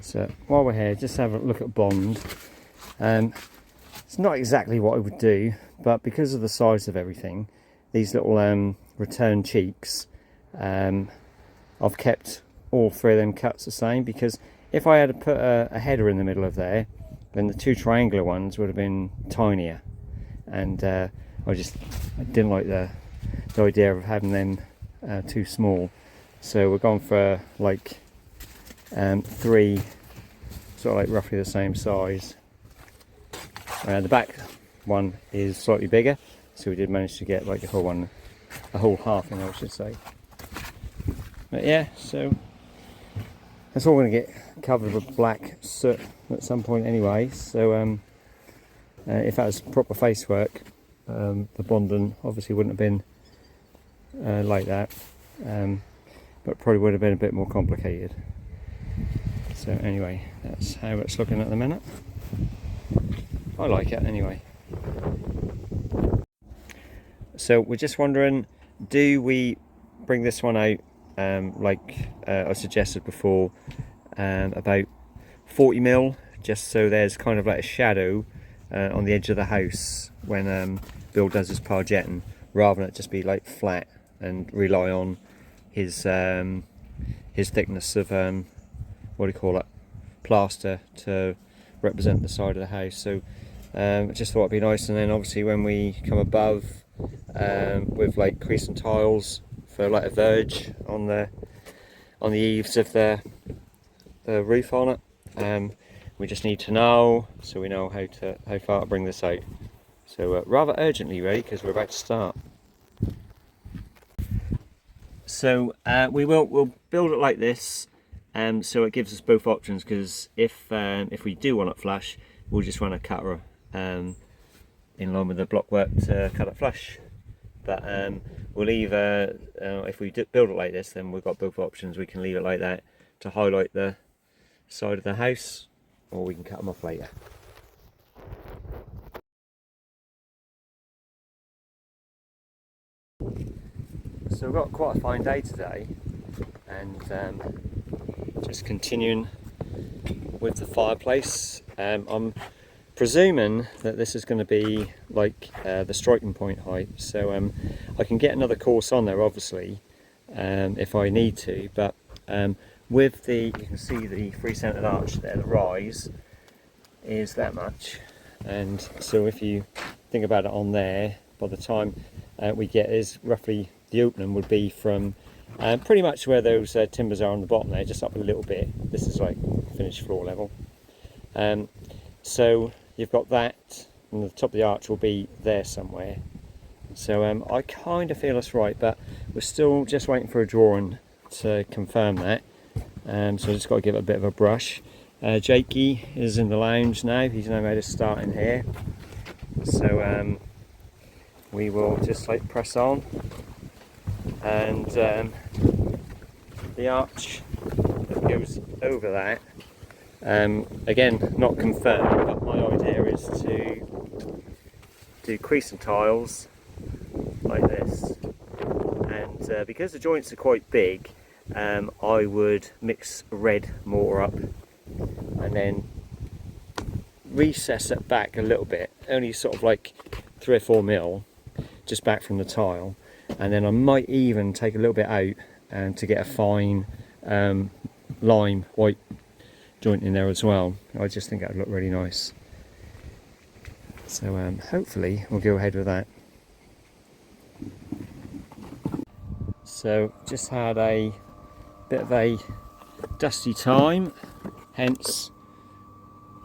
So while we're here, just have a look at bond. It's not exactly what I would do, but because of the size of everything, these little return cheeks, I've kept all three of them cuts the same, because if I had to put a header in the middle of there, then the two triangular ones would have been tinier, and I didn't like the idea of having them too small. So we're going for like three sort of like roughly the same size. The back one is slightly bigger, so we did manage to get like a whole half in, I should say. But yeah, so that's all going to get covered with black soot at some point anyway. So if that was proper face work, the bonding obviously wouldn't have been like that, but probably would have been a bit more complicated. So anyway, that's how it's looking at the minute. I like it anyway. So we're just wondering, do we bring this one out like I suggested before, about 40mm, just so there's kind of like a shadow on the edge of the house when Bill does his pargetting, rather than it just be like flat and rely on his thickness of what do you call it, plaster to represent the side of the house. So I just thought it'd be nice, and then obviously when we come above with like crease and tiles for like a verge on the eaves of the roof on it, we just need to know, so we know how far to bring this out. So rather urgently really, because we're about to start. So we'll build it like this, so it gives us both options, because if we do want it flush, we'll just run a cutter in line with the blockwork to cut it flush. But we'll either, if we build it like this, then we've got both options. We can leave it like that to highlight the side of the house, or we can cut them off later. So we've got quite a fine day today, and just continuing with the fireplace. I'm presuming that this is going to be like the striking point height, so I can get another course on there obviously if I need to, but with you can see the 3-centered arch there, the rise is that much, and so if you think about it on there, by the time we get is roughly, the opening would be from pretty much where those timbers are on the bottom there, just up a little bit. This is like finished floor level. So you've got that, and the top of the arch will be there somewhere. So I kind of feel it's right, but we're still just waiting for a drawing to confirm that. So I just got to give it a bit of a brush. Jakey is in the lounge now. He's now made a start in here. So we will just like press on, and the arch that goes over that, again not confirmed, but my idea is to do crease and tiles like this, and because the joints are quite big, I would mix red mortar up and then recess it back a little bit, only sort of like 3 or 4 mil just back from the tile, and then I might even take a little bit out to get a fine lime white joint in there as well. I just think that would look really nice. So hopefully we'll go ahead with that. So just had a bit of a dusty time, hence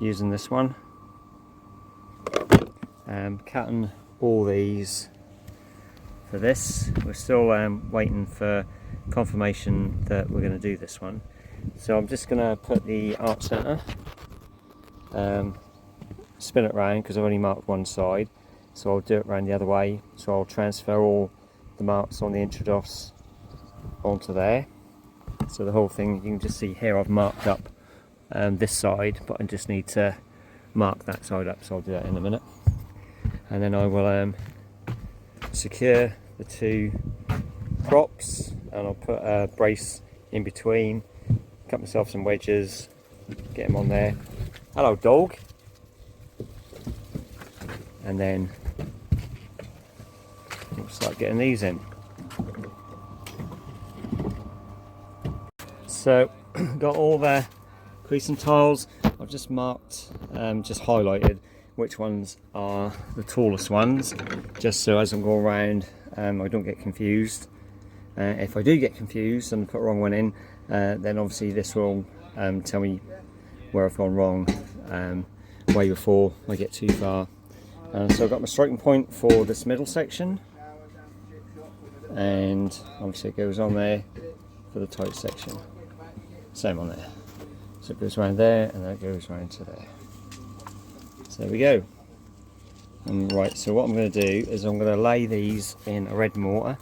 using this one. Cutting all these for this. We're still waiting for confirmation that we're going to do this one. So I'm just going to put the arch centre, spin it round because I've only marked one side, so I'll do it round the other way. So I'll transfer all the marks on the introdos onto there. So the whole thing, you can just see here I've marked up this side, but I just need to mark that side up, so I'll do that in a minute. And then I will secure the two props, and I'll put a brace in between, cut myself some wedges, get them on there. Hello dog. And then we'll start getting these in. So got all the crease and tiles. I've just marked, just highlighted which ones are the tallest ones, just so as I'm going around I don't get confused. If I do get confused and put the wrong one in, then obviously this will tell me where I've gone wrong way before I get too far. So I've got my striking point for this middle section, and obviously it goes on there for the tight section. Same on there. So it goes around there and then it goes around to there. So there we go. And right, so what I'm going to do is I'm going to lay these in a red mortar.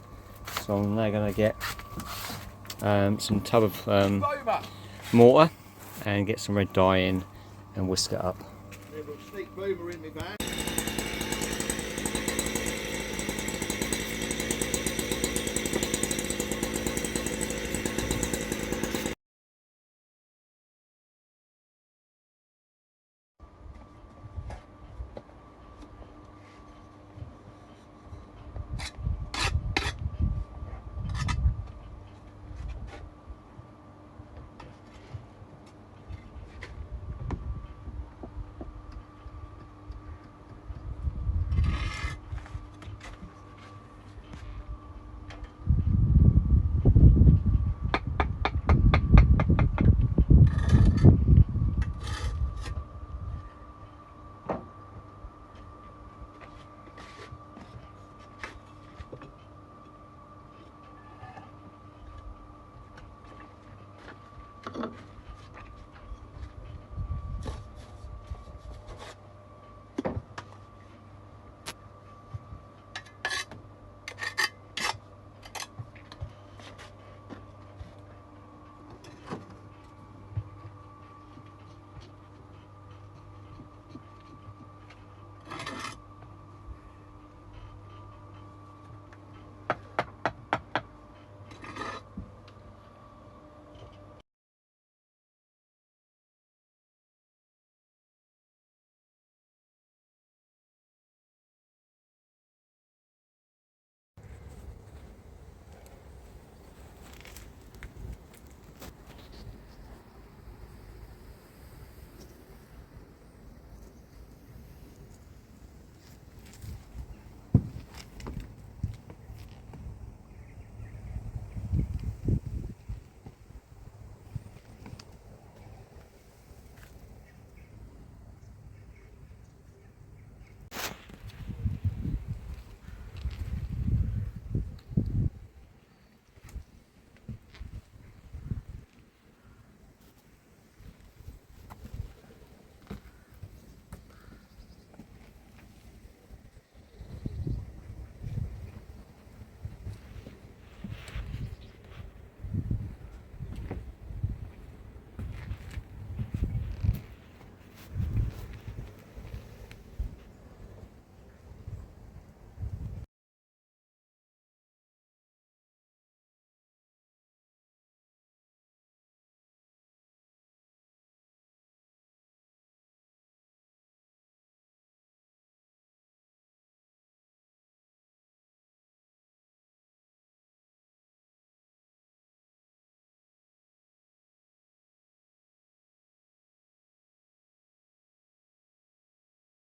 So I'm now going to get some tub of mortar and get some red dye in and whisk it up.